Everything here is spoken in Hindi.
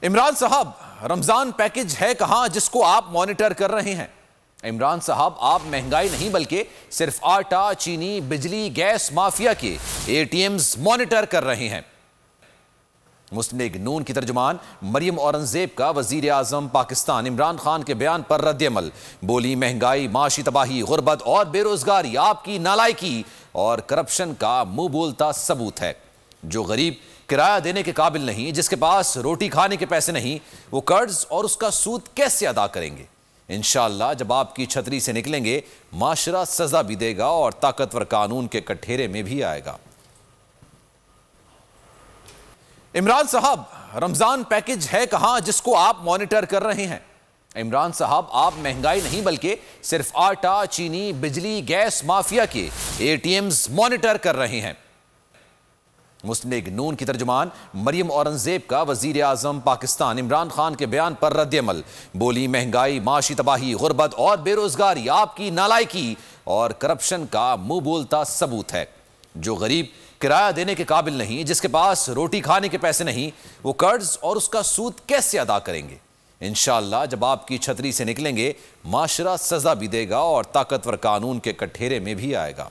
इमरान साहब, रमजान पैकेज है कहां जिसको आप मॉनिटर कर रहे हैं? इमरान साहब, आप महंगाई नहीं बल्कि सिर्फ आटा, चीनी, बिजली, गैस माफिया के एटीएम्स मॉनिटर कर रहे हैं। मुस्लिम लीग नून की तर्जुमान मरियम औरंगजेब का वजीर आजम पाकिस्तान इमरान खान के बयान पर रद्द-ए-अमल। बोली, महंगाई, माशी तबाही, गुर्बत और बेरोजगारी आपकी नालायकी और करप्शन का मुंह बोलता सबूत है। जो गरीब किराया देने के काबिल नहीं, जिसके पास रोटी खाने के पैसे नहीं, वो कर्ज और उसका सूद कैसे अदा करेंगे? इंशाअल्लाह जब आपकी छतरी से निकलेंगे, माशरा सजा भी देगा और ताकतवर कानून के कठेरे में भी आएगा। इमरान साहब, रमजान पैकेज है कहां जिसको आप मॉनिटर कर रहे हैं? इमरान साहब, आप महंगाई नहीं बल्कि सिर्फ आटा, चीनी, बिजली, गैस माफिया के एटीएम्स मॉनिटर कर रहे हैं। मुस्लिम लीग नून की तर्जुमान मरियम औरंगजेब का वजीर आजम पाकिस्तान इमरान खान के बयान पर रद्द-ए-अमल। बोली, महंगाई, माशी तबाही, गुर्बत और बेरोजगारी आपकी नालायकी और करप्शन का मुंह बोलता सबूत है। जो गरीब किराया देने के काबिल नहीं, जिसके पास रोटी खाने के पैसे नहीं, वो कर्ज और उसका सूद कैसे अदा करेंगे? इंशाअल्लाह जब आपकी छतरी से निकलेंगे, माशरा सजा भी देगा और ताकतवर कानून के कठेरे में भी आएगा।